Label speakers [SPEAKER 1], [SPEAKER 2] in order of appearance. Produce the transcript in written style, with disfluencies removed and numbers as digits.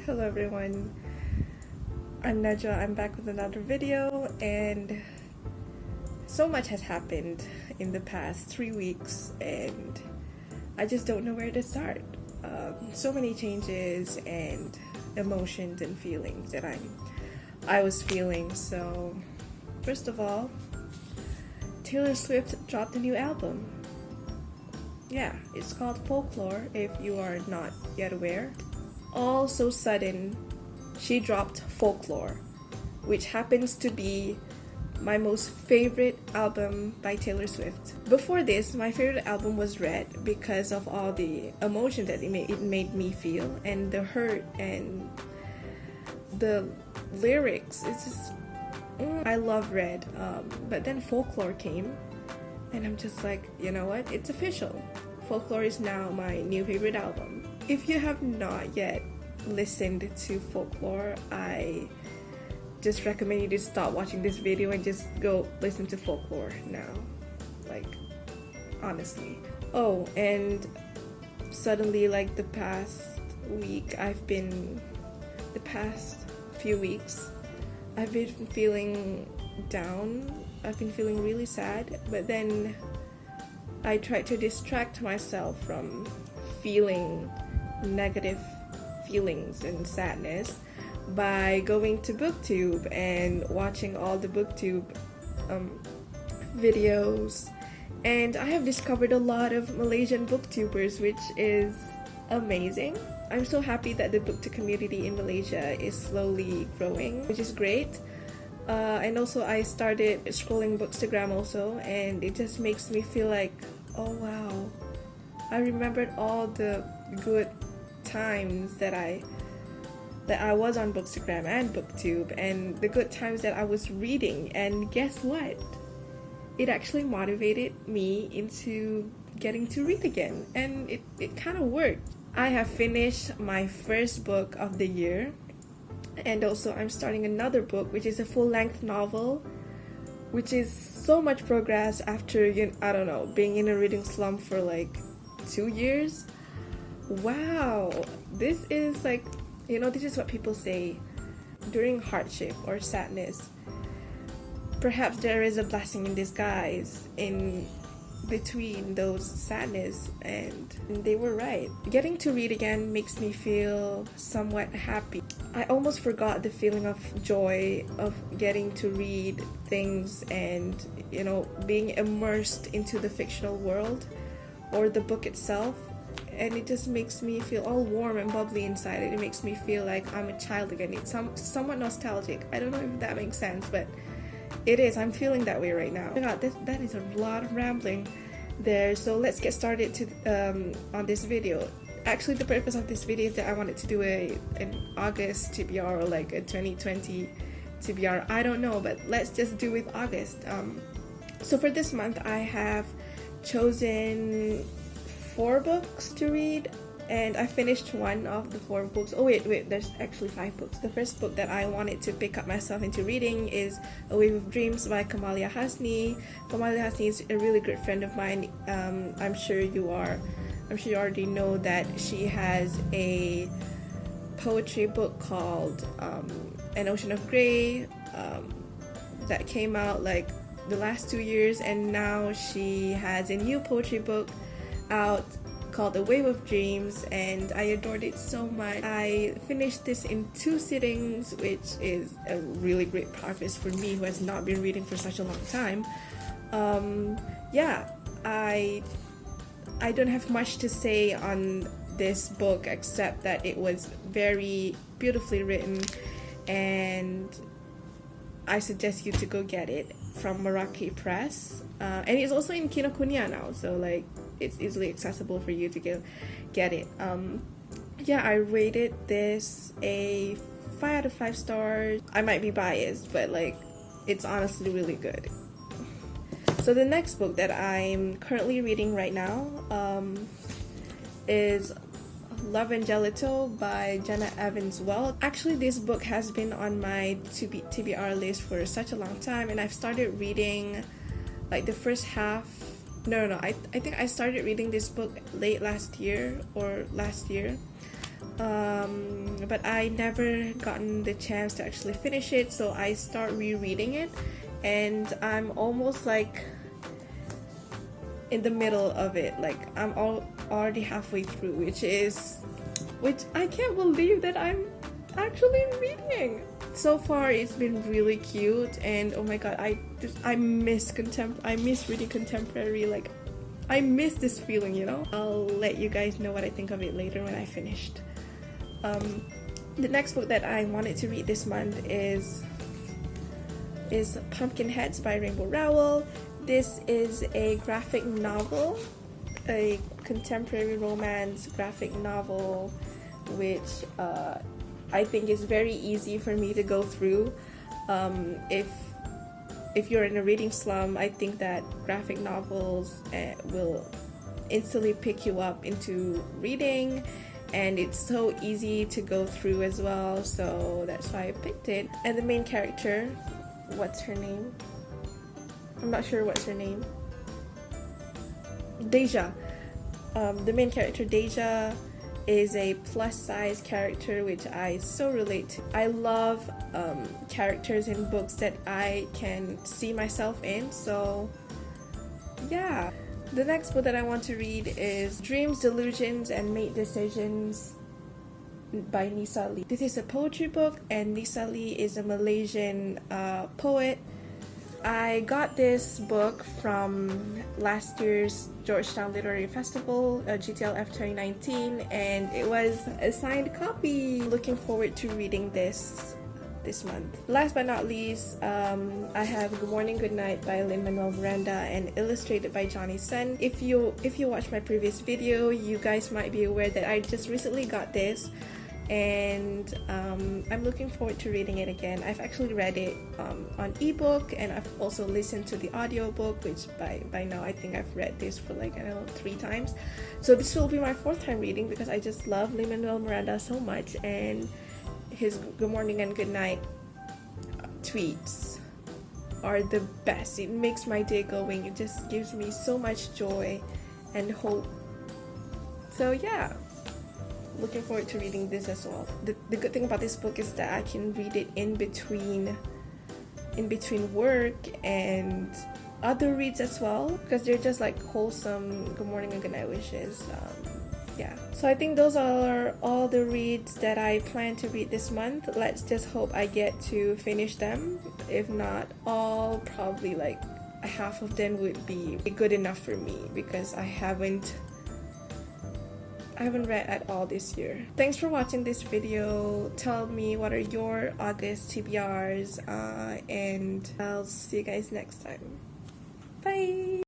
[SPEAKER 1] Hello everyone, I'm Najwa. I'm back with another video, and so much has happened in the past 3 weeks and I just don't know where to start. So many changes and emotions and feelings that I was feeling. So first of all, Taylor Swift dropped a new album. Yeah, it's called Folklore, if you are not yet aware. All so sudden, she dropped Folklore, which happens to be my most favorite album by Taylor Swift. Before this, my favorite album was Red because of all the emotion that it made me feel, and the hurt and the lyrics. It's just, I love Red. But then Folklore came, and I'm just like, you know what? It's official. Folklore is now my new favorite album. If you have not yet listened to Folklore, I just recommend you to stop watching this video and just go listen to Folklore now. Like, honestly. Oh, and suddenly, like the past few weeks, I've been feeling down. I've been feeling really sad, but then I tried to distract myself from feeling negative feelings and sadness by going to Booktube and watching all the Booktube videos, and I have discovered a lot of Malaysian booktubers, which is amazing. I'm so happy that the booktube community in Malaysia is slowly growing, which is great. And also I started scrolling Bookstagram also, and it just makes me feel like, oh wow, I remembered all the good times that I was on Bookstagram and Booktube, and the good times that I was reading. And guess what? It actually motivated me into getting to read again, and it kind of worked. I have finished my first book of the year, and also I'm starting another book, which is a full-length novel, which is so much progress after, I don't know, being in a reading slump for like 2 years. Wow, this is like, this is what people say during hardship or sadness. Perhaps there is a blessing in disguise in between those sadness, and they were right. Getting to read again makes me feel somewhat happy. I almost forgot the feeling of joy of getting to read things and, being immersed into the fictional world or the book itself. And it just makes me feel all warm and bubbly inside. It makes me feel like I'm a child again. It's somewhat nostalgic. I don't know if that makes sense, but it is. I'm feeling that way right now. Oh my god, that is a lot of rambling there. So let's get started on this video. Actually, the purpose of this video is that I wanted to do an August TBR or like a 2020 TBR. I don't know, but let's just do with August. So for this month, I have chosen 4 books to read, and I finished one of the 4 books. Oh wait, there's actually 5 books. The first book that I wanted to pick up myself into reading is A Wave of Dreams by Kamalia Hasni. Kamalia Hasni is a really good friend of mine. I'm sure you already know that she has a poetry book called An Ocean of Grey that came out like the last 2 years, and now she has a new poetry book out called A Wave of Dreams, and I adored it so much. I finished this in 2 sittings, which is a really great progress for me who has not been reading for such a long time. Yeah, I don't have much to say on this book except that it was very beautifully written, and I suggest you to go get it from Meraki Press. And it's also in Kinokuniya now, so like it's easily accessible for you to get it. Yeah, I rated this a 5 out of 5 stars. I might be biased, but like it's honestly really good. So the next book that I'm currently reading right now is Love and Gelato by Jenna Welch. Actually, this book has been on my TBR list for such a long time, and I've started reading like the first half. I think I started reading this book late last year, but I never gotten the chance to actually finish it, so I start rereading it, and I'm almost like in the middle of it. Like I'm already halfway through, which I can't believe that I'm actually reading. So far it's been really cute, and oh my god, I miss reading contemporary. Like I miss this feeling, you know. I'll let you guys know what I think of it later when I finished. The next book that I wanted to read this month is Pumpkinheads by Rainbow Rowell. This is a graphic novel, a contemporary romance graphic novel, which I think is very easy for me to go through. If you're in a reading slum, I think that graphic novels will instantly pick you up into reading, and it's so easy to go through as well, so that's why I picked it. And the main character, what's her name? I'm not sure what's her name. Deja. The main character, Deja, is a plus size character, which I so relate to. I love characters in books that I can see myself in, so yeah. The next book that I want to read is Dreams, Delusions, and Make Decisions by Nisa. This is a poetry book, and Nisa is a Malaysian poet. I got this book from last year's Georgetown Literary Festival, GTLF 2019, and it was a signed copy. Looking forward to reading this month. Last but not least, I have Gmorning, Gnight by Lin-Manuel, Miranda, and illustrated by Jonny. If you watched my previous video, you guys might be aware that I just recently got this, and I'm looking forward to reading it again. I've actually read it on ebook, and I've also listened to the audiobook, which by now I think I've read this for like, I don't know, 3 times. So this will be my 4th time reading, because I just love Lin-Manuel Miranda so much, and his Good Morning and Good Night tweets are the best. It makes my day going. It just gives me so much joy and hope. So yeah, looking forward to reading this as well. The good thing about this book is that I can read it in between work and other reads as well, because they're just like wholesome good morning and good night wishes. Yeah, so I think those are all the reads that I plan to read this month. Let's just hope I get to finish them. If not all, probably like half of them would be good enough for me, because I haven't read at all this year. Thanks for watching this video. Tell me what are your August TBRs, and I'll see you guys next time. Bye!